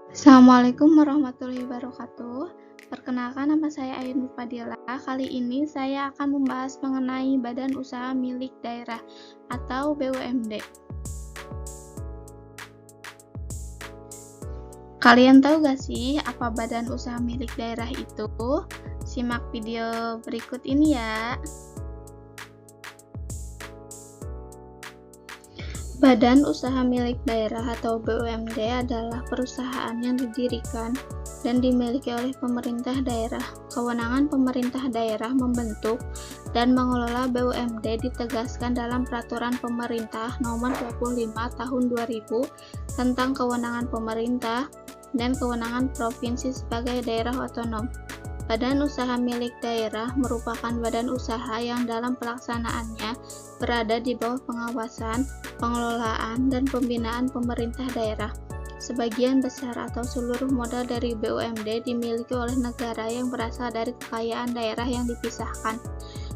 Assalamualaikum warahmatullahi wabarakatuh. Perkenalkan, nama saya Ayun Fadila. Kali ini saya akan membahas mengenai Badan Usaha Milik Daerah atau BUMD. Kalian tahu gak sih apa Badan Usaha Milik Daerah itu? Simak video berikut ini ya. Badan Usaha Milik Daerah atau BUMD adalah perusahaan yang didirikan dan dimiliki oleh pemerintah daerah. Kewenangan pemerintah daerah membentuk dan mengelola BUMD ditegaskan dalam Peraturan Pemerintah Nomor 25 Tahun 2000 tentang kewenangan pemerintah dan kewenangan provinsi sebagai daerah otonom. Badan usaha milik daerah merupakan badan usaha yang dalam pelaksanaannya berada di bawah pengawasan, pengelolaan, dan pembinaan pemerintah daerah. Sebagian besar atau seluruh modal dari BUMD dimiliki oleh negara yang berasal dari kekayaan daerah yang dipisahkan.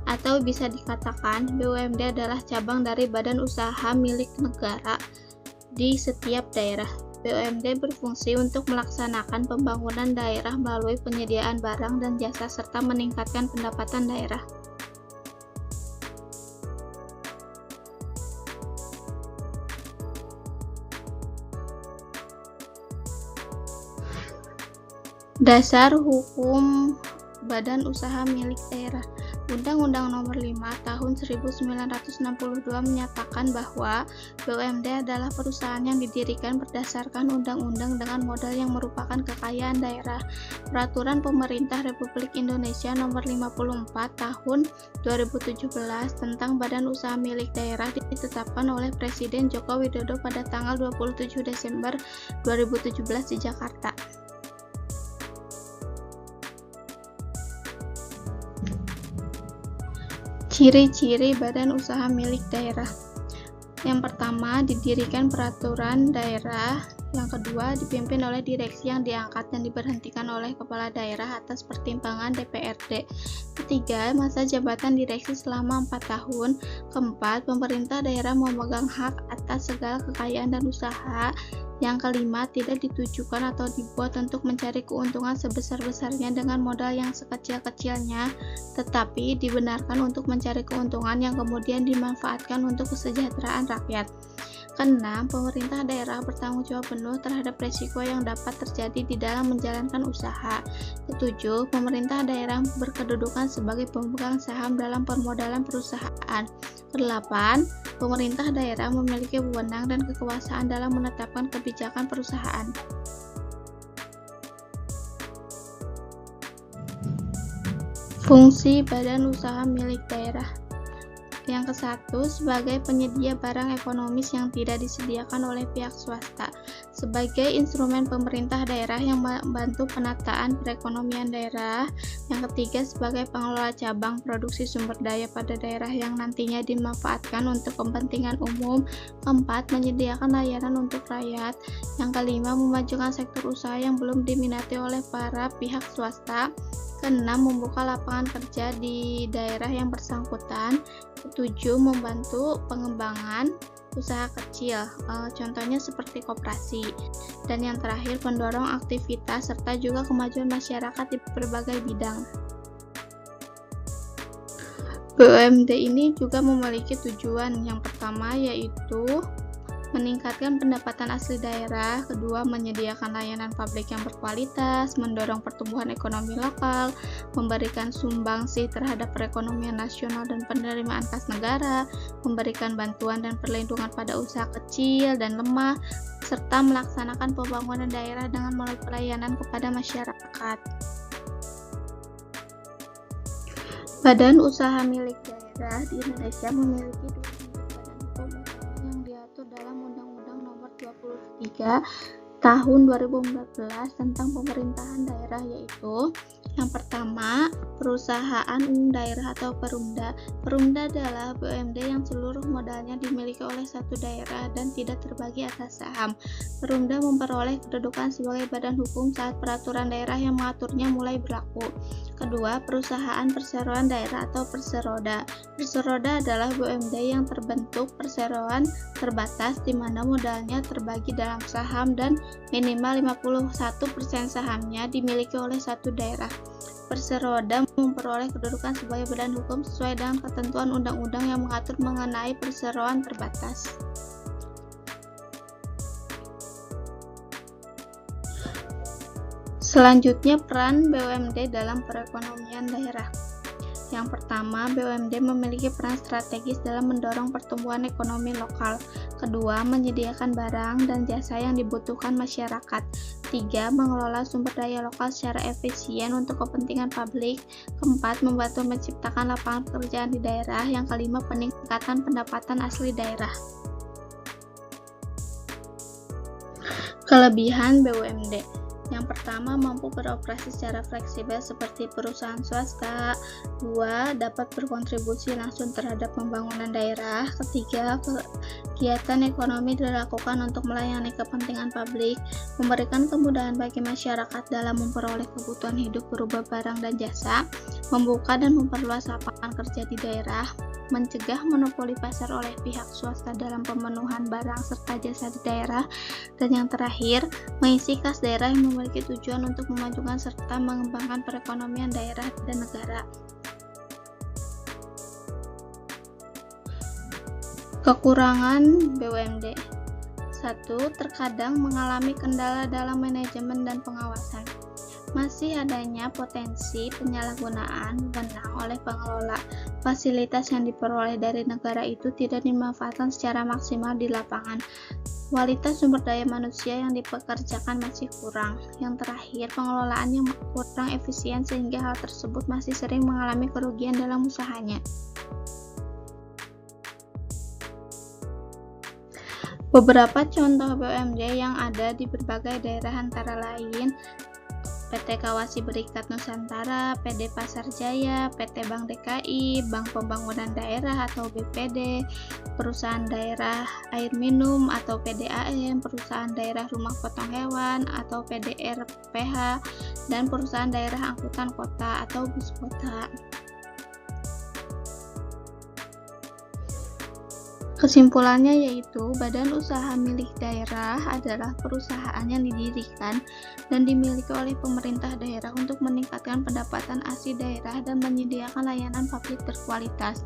Atau bisa dikatakan, BUMD adalah cabang dari badan usaha milik negara di setiap daerah. BUMD berfungsi untuk melaksanakan pembangunan daerah melalui penyediaan barang dan jasa serta meningkatkan pendapatan daerah. Dasar Hukum Badan Usaha Milik Daerah. Undang-Undang Nomor 5 Tahun 1962 menyatakan bahwa BUMD adalah perusahaan yang didirikan berdasarkan undang-undang dengan modal yang merupakan kekayaan daerah. Peraturan Pemerintah Republik Indonesia Nomor 54 Tahun 2017 tentang Badan Usaha Milik Daerah ditetapkan oleh Presiden Joko Widodo pada tanggal 27 Desember 2017 di Jakarta. Ciri-ciri badan usaha milik daerah. Yang pertama, didirikan peraturan daerah. Yang kedua, dipimpin oleh direksi yang diangkat dan diberhentikan oleh kepala daerah atas pertimbangan DPRD. Ketiga, masa jabatan direksi selama 4 tahun. Keempat, pemerintah daerah memegang hak atas segala kekayaan dan usaha. Yang kelima, tidak ditujukan atau dibuat untuk mencari keuntungan sebesar-besarnya dengan modal yang sekecil-kecilnya, tetapi dibenarkan untuk mencari keuntungan yang kemudian dimanfaatkan untuk kesejahteraan rakyat. Keenam, pemerintah daerah bertanggung jawab penuh terhadap risiko yang dapat terjadi di dalam menjalankan usaha. Ketujuh, pemerintah daerah berkedudukan sebagai pemegang saham dalam permodalan perusahaan. Kedelapan, pemerintah daerah memiliki wewenang dan kekuasaan dalam menetapkan kebijakan perusahaan. Fungsi badan usaha milik daerah. Yang ke-1, sebagai penyedia barang ekonomis yang tidak disediakan oleh pihak swasta, sebagai instrumen pemerintah daerah yang membantu penataan perekonomian daerah. Yang ketiga, sebagai pengelola cabang produksi sumber daya pada daerah yang nantinya dimanfaatkan untuk kepentingan umum. Keempat, menyediakan layanan untuk rakyat. Yang kelima, memajukan sektor usaha yang belum diminati oleh para pihak swasta. Keenam, membuka lapangan kerja di daerah yang bersangkutan. Ketujuh, membantu pengembangan usaha kecil, contohnya seperti koperasi. Dan yang terakhir, mendorong aktivitas serta juga kemajuan masyarakat di berbagai bidang. BUMD ini juga memiliki tujuan. Yang pertama yaitu meningkatkan pendapatan asli daerah, kedua menyediakan layanan publik yang berkualitas, mendorong pertumbuhan ekonomi lokal, memberikan sumbangsih terhadap perekonomian nasional dan penerimaan kas negara, memberikan bantuan dan perlindungan pada usaha kecil dan lemah, serta melaksanakan pembangunan daerah dengan melalui pelayanan kepada masyarakat. Badan usaha milik daerah di Indonesia memiliki dua bentuk badan hukum yang diatur dalam Undang-Undang Nomor 23 Tahun 2014 tentang pemerintahan daerah, yaitu yang pertama, perusahaan umum daerah atau Perumda. Perumda adalah BUMD yang seluruh modalnya dimiliki oleh satu daerah dan tidak terbagi atas saham. Perumda memperoleh kedudukan sebagai badan hukum saat peraturan daerah yang mengaturnya mulai berlaku. Kedua, perusahaan perseroan daerah atau Perseroda. Perseroda adalah BUMD yang terbentuk perseroan terbatas di mana modalnya terbagi dalam saham dan Minimal 51% sahamnya dimiliki oleh satu daerah. Perseroda memperoleh kedudukan sebagai badan hukum sesuai dengan ketentuan undang-undang yang mengatur mengenai perseroan terbatas. Selanjutnya, peran BUMD dalam perekonomian daerah. Yang pertama, BUMD memiliki peran strategis dalam mendorong pertumbuhan ekonomi lokal. Kedua, menyediakan barang dan jasa yang dibutuhkan masyarakat. Tiga, mengelola sumber daya lokal secara efisien untuk kepentingan publik. Keempat, membantu menciptakan lapangan pekerjaan di daerah. Yang kelima, peningkatan pendapatan asli daerah. Kelebihan BUMD. Yang pertama, mampu beroperasi secara fleksibel seperti perusahaan swasta. Dua, dapat berkontribusi langsung terhadap pembangunan daerah. Ketiga, kegiatan ekonomi dilakukan untuk melayani kepentingan publik, memberikan kemudahan bagi masyarakat dalam memperoleh kebutuhan hidup berupa barang dan jasa, membuka dan memperluas lapangan kerja di daerah, mencegah monopoli pasar oleh pihak swasta dalam pemenuhan barang serta jasa di daerah, dan yang terakhir, mengisi kas daerah yang memiliki tujuan untuk memajukan serta mengembangkan perekonomian daerah dan negara. Kekurangan BUMD. 1. Terkadang mengalami kendala dalam manajemen dan pengawasan. Masih adanya potensi penyalahgunaan wewenang oleh pengelola. Fasilitas yang diperoleh dari negara itu tidak dimanfaatkan secara maksimal di lapangan. Kualitas sumber daya manusia yang dipekerjakan masih kurang. Yang terakhir, pengelolaan yang kurang efisien sehingga hal tersebut masih sering mengalami kerugian dalam usahanya. Beberapa contoh BUMD yang ada di berbagai daerah antara lain PT Kawasi Berikat Nusantara, PD Pasar Jaya, PT Bank DKI, Bank Pembangunan Daerah atau BPD, Perusahaan Daerah Air Minum atau PDAM, Perusahaan Daerah Rumah Potong Hewan atau PDRPH, dan Perusahaan Daerah Angkutan Kota atau Bus Kota. Kesimpulannya yaitu, badan usaha milik daerah adalah perusahaan yang didirikan dan dimiliki oleh pemerintah daerah untuk meningkatkan pendapatan asli daerah dan menyediakan layanan publik berkualitas.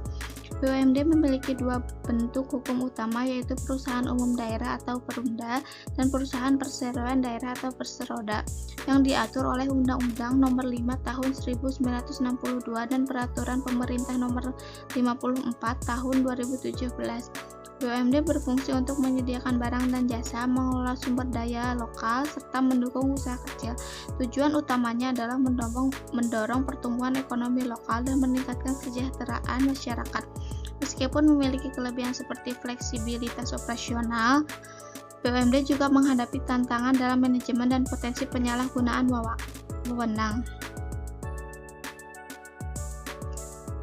BUMD memiliki dua bentuk hukum utama, yaitu perusahaan umum daerah atau Perumda dan perusahaan perseroan daerah atau Perseroda, yang diatur oleh Undang-Undang Nomor 5 Tahun 1962 dan Peraturan Pemerintah Nomor 54 Tahun 2017. BUMD berfungsi untuk menyediakan barang dan jasa, mengelola sumber daya lokal, serta mendukung usaha kecil. Tujuan utamanya adalah mendorong pertumbuhan ekonomi lokal dan meningkatkan kesejahteraan masyarakat. Meskipun memiliki kelebihan seperti fleksibilitas operasional, BUMD juga menghadapi tantangan dalam manajemen dan potensi penyalahgunaan wewenang.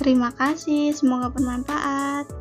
Terima kasih, semoga bermanfaat.